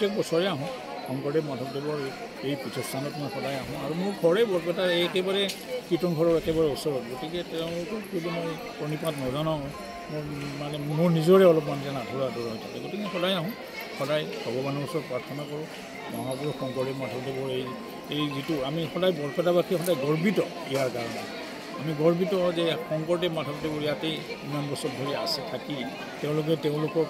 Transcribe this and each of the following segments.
প্ৰত্যেক বছৰে আহোঁ শংকৰদেৱ মাধৱদেৱৰ এই পীঠস্থানত মই সদায় আহোঁ আৰু মোৰ ঘৰে বৰপেটাৰ একেবাৰে কীৰ্তন ঘৰৰ একেবাৰে ওচৰত গতিকে তেওঁলোকক যদি মই প্ৰণিপাত নজনাওঁ মানে মোৰ নিজৰে অলপমান যেন আধৰুৱা হৈ থাকে গতিকে সদায় আহোঁ সদায় ভগৱানৰ ওচৰত প্ৰাৰ্থনা কৰোঁ মহাপুৰুষ শংকৰদেৱ মাধৱদেৱৰ এই যিটো আমি সদায় বৰপেটাবাসী সদায় গৰ্বিত ইয়াৰ কাৰণে আমি গৰ্বিত যে শংকৰদেৱ মাধৱদেৱৰ ইয়াতেই ইমান বছৰ ধৰি আছে থাকি তেওঁলোকে তেওঁলোকৰ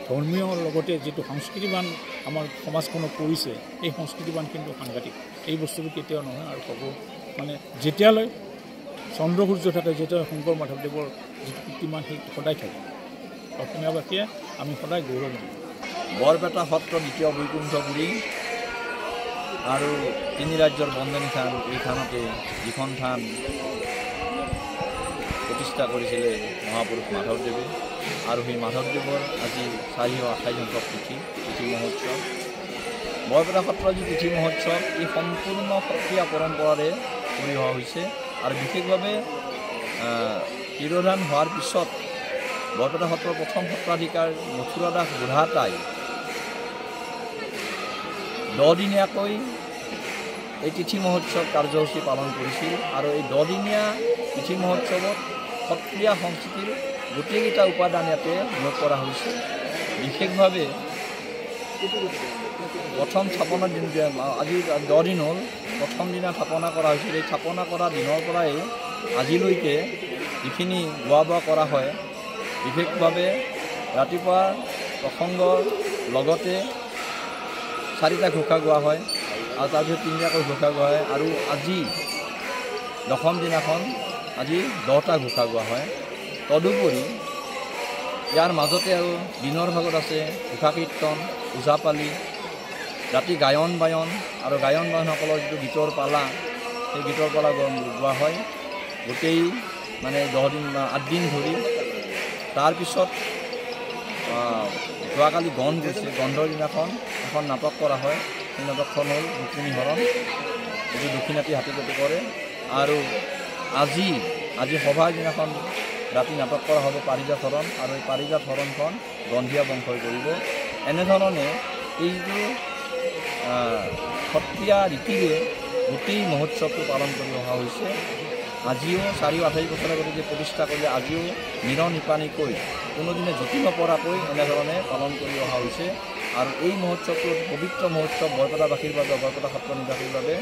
ধৰ্মীয় লগতে যিটো সংস্কৃতিবান আমাৰ সমাজখনক কৰিছে এই সংস্কৃতিবান কিন্তু সাংঘাতিক এই বস্তুটো কেতিয়াও নহয় আৰু হ'ব মানে যেতিয়ালৈ চন্দ্ৰ সূৰ্য থাকে যেতিয়া শংকৰ মাধৱদেৱৰ যিটো কীৰ্তিমান সেই সদায় থাকে অসমীয়াবাসীয়ে আমি সদায় গৌৰৱ মানো বৰপেটা সত্ৰ দ্বিতীয় বৈকুণ্ঠপুৰী আৰু তিনি ৰাজ্যৰ বন্দনী থান এই থানতে যিখন থান প্ৰতিষ্ঠা কৰিছিলে মহাপুৰুষ মাধৱদেৱে আৰু সেই মাধৱদেৱৰ আজি 428 সংখ্যক তিথি মহোৎসৱ বৰপেটা সত্ৰৰ যি তিথি মহোৎসৱ এই সম্পূৰ্ণ সত্ৰীয়া পৰম্পৰাৰে কৰি অহা হৈছে আৰু বিশেষভাৱে তিৰোধান হোৱাৰ পিছত বৰপেটা সত্ৰৰ প্ৰথম সত্ৰাধিকাৰ মথুৰা দাস বুঢ়াতাই 10 দিনীয়াকৈ এই তিথি মহোৎসৱ কাৰ্যসূচী পালন কৰিছিল আৰু এই 10 দিনীয়া তিথি মহোৎসৱত সত্ৰীয়া সংস্কৃতিৰ গোটেইকেইটা উপাদান ইয়াতে নিয়োগ কৰা হৈছে বিশেষভাৱে প্ৰথম স্থাপনাৰ দিন আজি 10 দিন হ'ল প্ৰথম দিনা স্থাপনা কৰা হৈছিল এই স্থাপনা কৰা দিনৰ পৰাই আজিলৈকে যিখিনি গোৱা বোৱা কৰা হয় বিশেষভাৱে ৰাতিপুৱা প্ৰসংগৰ লগতে 4টা ঘোষা গোৱা হয় আৰু তাৰপিছত 3টাকৈ ঘোষা গোৱা হয় আৰু আজি দশম দিনাখন আজি 10টা ঘোষা গোৱা হয় তদুপৰি ইয়াৰ মাজতে আৰু দিনৰ ভাগত আছে ঘোষা কীৰ্তন ওজাপালি ৰাতি গায়ন বায়ন আৰু গায়ন বায়নসকলৰ যিটো গীতৰ পালা সেই গীতৰ পালা গোৱা হয় গোটেই মানে 10 দিন 8 দিন ধৰি তাৰপিছত যোৱাকালি গণ গৈছে গন্ধৰ দিনাখন এখন নাটক কৰা হয় সেই নাটকখন হ'ল ৰুক্মিণী হৰণ এইটো দক্ষিণাতী হাতীপতি কৰে আৰু আজি সভাৰ দিনাখন ৰাতি নাটক কৰা হ'ব পাৰিজাত হৰণ আৰু এই পাৰিজাত হৰণখন গন্ধিয়া বংশই কৰিব এনেধৰণে এই যিটো সত্ৰীয়া ৰীতিৰে গোটেই মহোৎসৱটো পালন কৰি অহা হৈছে আজিও 428 বছৰ আগতে যে প্ৰতিষ্ঠা কৰিলে আজিও নিৰনিপানীকৈ কোনোদিনে জুতি নপৰাকৈ এনেধৰণে পালন কৰি অহা হৈছে আৰু এই মহোৎসৱটো পবিত্ৰ মহোৎসৱ বৰপেটাবাসীৰ বাবে বৰপেটা সত্ৰ নিবাসীৰ বাবে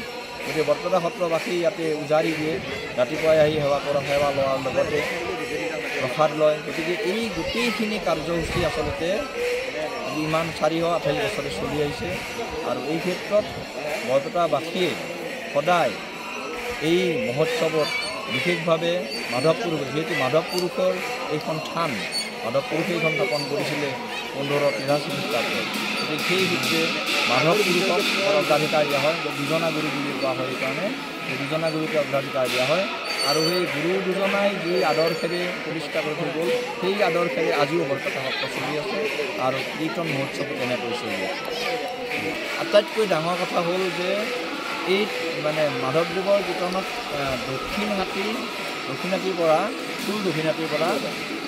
গতিকে বৰপেটা সত্ৰবাসী ইয়াতে উজাৰি দিয়ে ৰাতিপুৱাই আহি সেৱা লোৱাৰ লগতে প্ৰসাদ লয় গতিকে এই গোটেইখিনি কাৰ্যসূচী আচলতে আজি ইমান 428 বছৰে চলি আহিছে আৰু এই ক্ষেত্ৰত বৰপেটাবাসীয়ে সদায় এই মহোৎসৱত বিশেষভাৱে মাধৱপুৰুষ যিহেতু মাধৱপুৰুষৰ এইখন থান মাধৱপুৰুষে এইখন স্থাপন কৰিছিলে 1583 খ্ৰীষ্টাব্দত গতিকে সেই সূত্ৰে মাধৱপুৰুষক অগ্ৰাধিকাৰ দিয়া হয় দুজনা গুৰু বুলি কোৱা হয় সেইকাৰণে সেই দুজনা গুৰুকে অগ্ৰাধিকাৰ দিয়া হয় আৰু সেই গুৰু দুজনাই যি আদৰ্শেৰে প্ৰতিষ্ঠা কৰি থৈ গ'ল সেই আদৰ্শেৰে আজিও বৰপেটা সত্ৰ চলি আছে আৰু কীৰ্তন মহোৎসৱ তেনেকৈ চলি আছে আটাইতকৈ ডাঙৰ কথা হ'ল যে এই মানে মাধৱদেৱৰ কীৰ্তনত দক্ষিণাতীৰ পৰা চুল দক্ষিণাতীৰ পৰা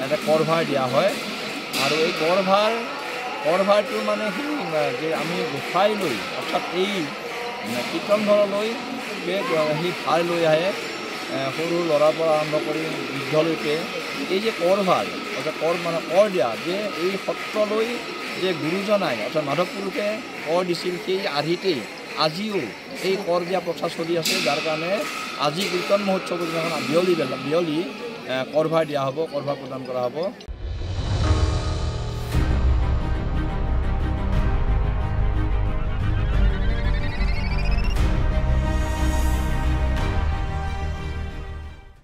এটা কৰভাৰ দিয়া হয় আৰু এই কৰভাৰটো মানে যে আমি গোসাই লৈ অৰ্থাৎ এই কীৰ্তন ঘৰলৈ সেই ভাৰ লৈ আহে সৰু ল'ৰাৰ পৰা আৰম্ভ কৰি বৃদ্ধলৈকে এই যে কৰভাৰ অৰ্থাৎ কৰ দিয়া যে এই সত্ৰলৈ যে গুৰুজনাই অৰ্থাৎ মাধৱপুৰুষে কৰ দিছিল সেই আৰ্হিতেই আজিও এই কৰ দিয়া প্ৰথা চলি আছে যাৰ কাৰণে আজি কীৰ্তন মহোৎসৱৰ দিনাখন বিয়লি কৰভাৰ দিয়া হ'ব কৰভাৰ প্ৰদান কৰা হ'ব।